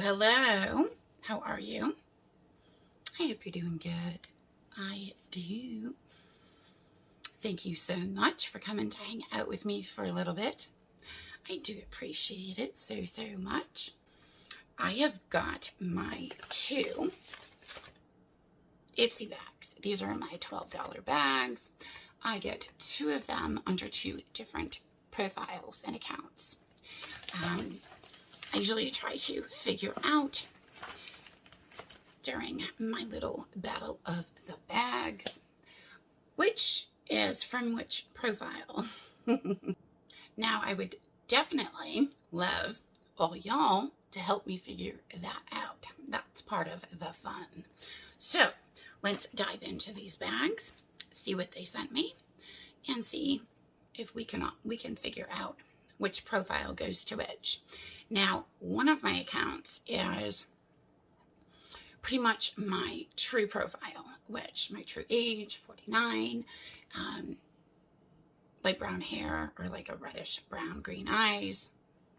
Hello. How are you? I hope you're doing good. I do. Thank you so much for coming to hang out with me for a little bit. I do appreciate it so much. I have got my two Ipsy bags. These are my $12 bags. I get two of them under two different profiles and accounts. I usually try to figure out during my little battle of the bags which is from which profile. Now, I would definitely love all y'all to help me figure that out. That's part of the fun. So let's dive into these bags, see what they sent me, and see if we can figure out which profile goes to which. Now, one of my accounts is pretty much my true profile, which my true age, 49, light brown hair or like a reddish brown, green eyes,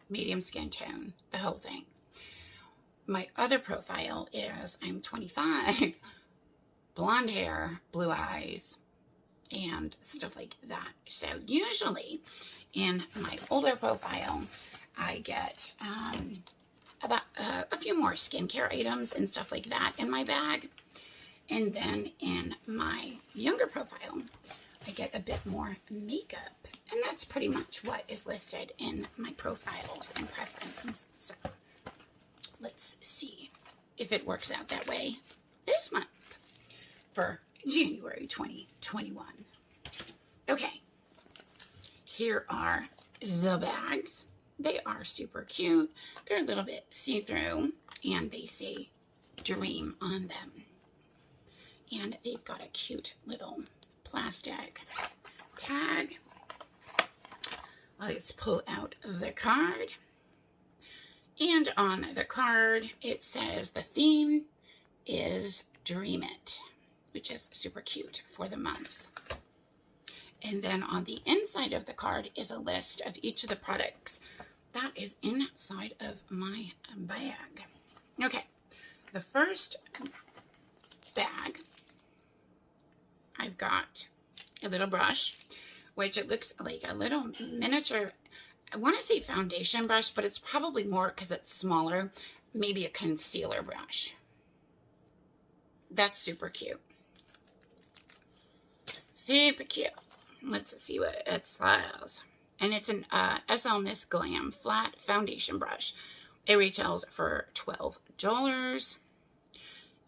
medium skin tone, the whole thing. My other profile is I'm 25, blonde hair, blue eyes, and stuff like that. So usually in my older profile, I get about a few more skincare items and stuff like that in my bag. And then in my younger profile, I get a bit more makeup. And that's pretty much what is listed in my profiles and preferences and stuff. Let's see if it works out that way this month for January 2021. Okay, here are the bags. They are super cute. They're a little bit see-through, and they say dream on them. And they've got a cute little plastic tag. Let's pull out the card. And on the card, it says the theme is Dream It, which is super cute for the month. And then on the inside of the card is a list of each of the products that is inside of my bag. Okay, the first bag, I've got a little brush, which it looks like a little miniature, I want to say foundation brush, but it's probably more because it's smaller, maybe a concealer brush. That's super cute. Super cute. Let's see what it says. And it's an SL Miss Glam flat foundation brush. It retails for $12.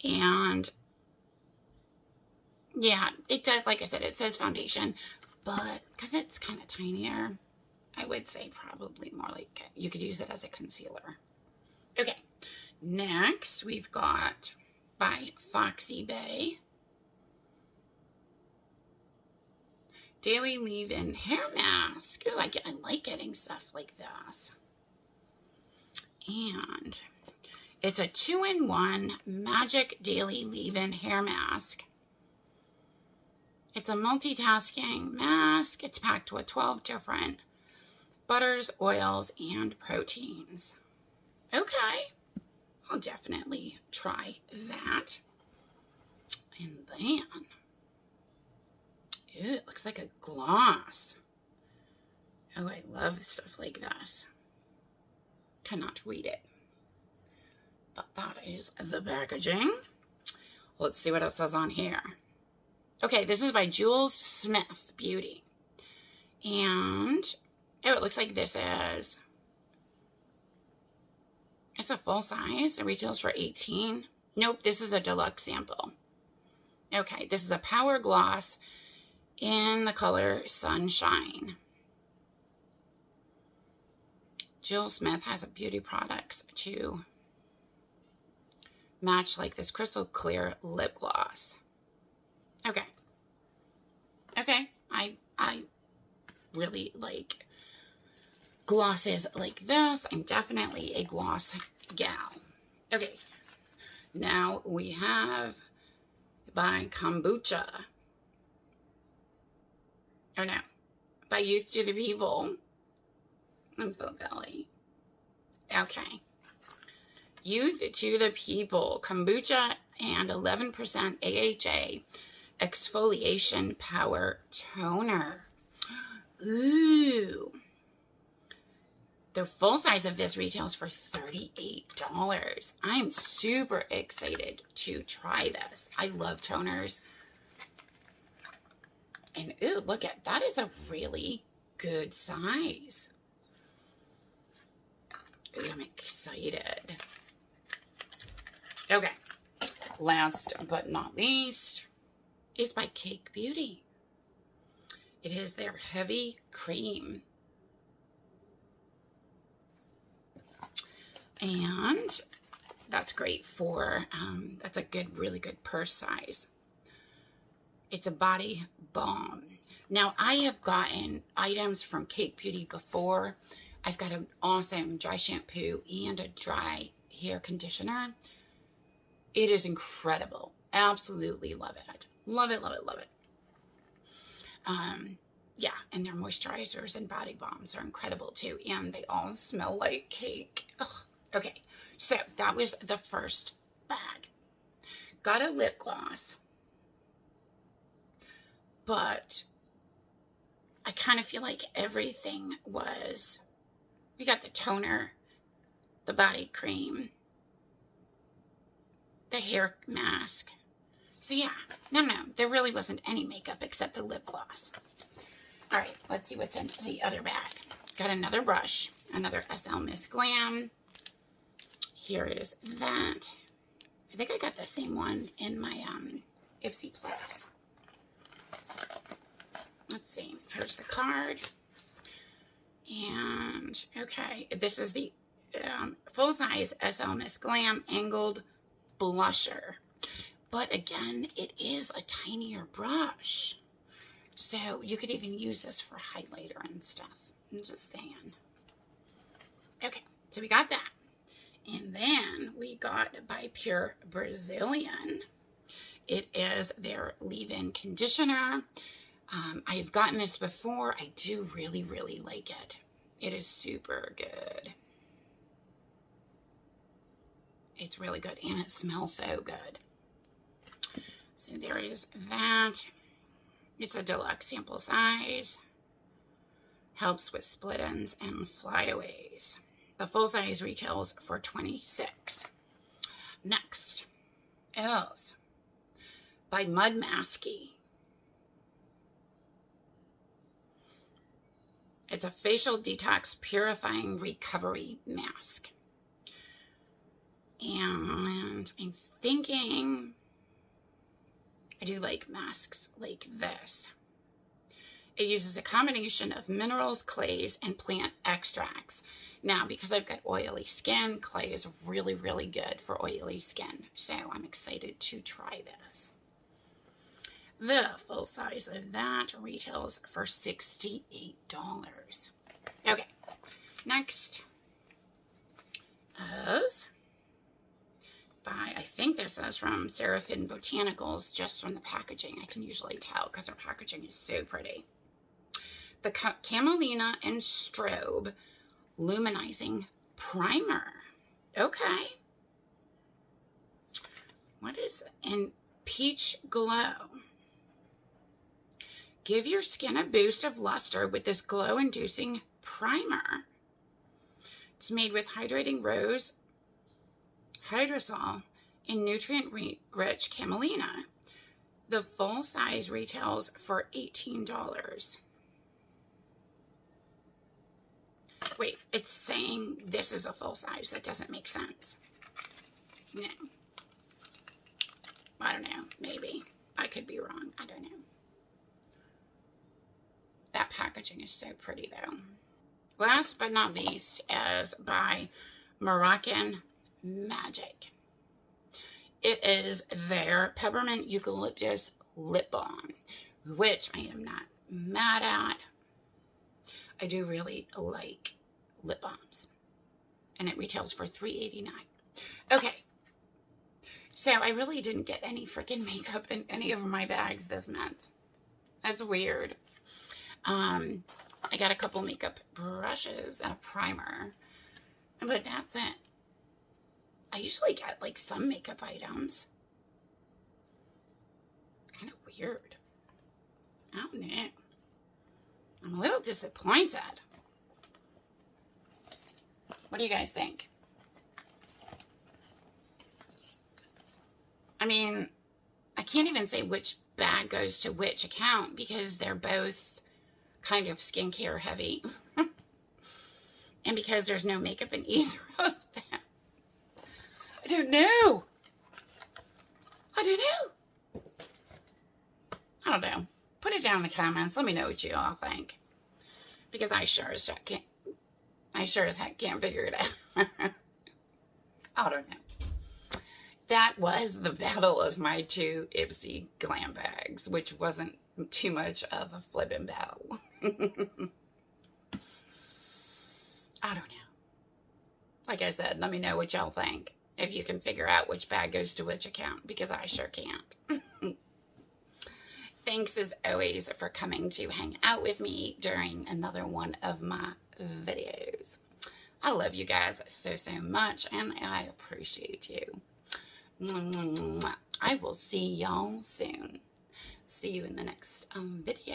And yeah, it does, like I said, it says foundation, but because it's kind of tinier, I would say probably more like you could use it as a concealer. Okay, next we've got by Foxy Bay Daily Leave-In Hair Mask. Ooh, I like getting stuff like this. And it's a 2-in-1 Magic Daily Leave-In Hair Mask. It's a multitasking mask. It's packed with 12 different butters, oils, and proteins. Okay, I'll definitely try that. And then, ooh, it looks like a gloss. Oh, I love stuff like this. Cannot read it. But that is the packaging. Let's see what else is on here. Okay, this is by Jules Smith Beauty. And, oh, it looks like this is, it's a full size. It retails for $18. Nope, this is a deluxe sample. Okay, this is a power gloss in the color Sunshine. Jill Smith has a beauty products to match like this crystal clear lip gloss. Okay. Okay, I really like glosses like this. I'm definitely a gloss gal. Okay, now we have by Kombucha. Oh no, by Youth to the People. I'm so belly. Okay. Youth to the People Kombucha and 11% AHA Exfoliation Power Toner. Ooh. The full size of this retails for $38. I'm super excited to try this. I love toners. And ooh, look at that, is a really good size. Ooh, I'm excited. Okay, last but not least is by Cake Beauty. It is their heavy cream. And that's great for, that's a good, really good purse size. It's a body balm. Now, I have gotten items from Cake Beauty before. I've got an awesome dry shampoo and a dry hair conditioner. It is incredible. Absolutely love it. Love it, love it, love it. Yeah, and their moisturizers and body balms are incredible too. And they all smell like cake. Ugh. Okay, so that was the first bag. Got a lip gloss. But I kind of feel like everything was, we got the toner, the body cream, the hair mask. So yeah, no, there really wasn't any makeup except the lip gloss. All right, let's see what's in the other bag. Got another brush, another SL Miss Glam. Here is that. I think I got the same one in my Ipsy Plus. Let's see, here's the card. And, okay, this is the full-size SL Miss Glam Angled Blusher. But again, it is a tinier brush. So you could even use this for highlighter and stuff. I'm just saying. Okay, so we got that. And then we got by Pure Brazilian. It is their leave-in conditioner. I've gotten this before. I do really, really like it. It is super good. It's really good, and it smells so good. So there is that. It's a deluxe sample size. Helps with split ends and flyaways. The full size retails for $26. Next is by Mud Masky. It's a facial detox purifying recovery mask. And I'm thinking I do like masks like this. It uses a combination of minerals, clays, and plant extracts. Now, because I've got oily skin, clay is really, really good for oily skin. So I'm excited to try this. The full size of that retails for $68. Okay, next is by, I think this is from Seraphim Botanicals, just from the packaging. I can usually tell because their packaging is so pretty. The Camelina and Strobe Luminizing Primer. Okay. What is it? And Peach Glow. Give your skin a boost of luster with this glow-inducing primer. It's made with hydrating rose, hydrosol, and nutrient-rich camelina. The full size retails for $18. Wait, it's saying this is a full size. That doesn't make sense. No. I don't know. Maybe. I could be wrong. I don't know. That packaging is so pretty, though. Last but not least is by Moroccan Magic. It is their Peppermint Eucalyptus Lip Balm, which I am not mad at. I do really like lip balms. And it retails for $3.89. Okay. So I really didn't get any freaking makeup in any of my bags this month. That's weird. I got a couple makeup brushes and a primer. But that's it. I usually get like some makeup items. Kind of weird. I don't know. I'm a little disappointed. What do you guys think? I mean, I can't even say which bag goes to which account because they're both kind of skincare heavy. And because there's no makeup in either of them. I don't know. I don't know. Put it down in the comments. Let me know what you all think. Because I sure as heck can't figure it out. I don't know. That was the battle of my two Ipsy Glam bags, which wasn't too much of a flippin' battle. I don't know. Like I said, let me know what y'all think. If you can figure out which bag goes to which account, because I sure can't. Thanks as always for coming to hang out with me during another one of my videos. I love you guys so much, and I appreciate you. I will see y'all soon. See you in the next video.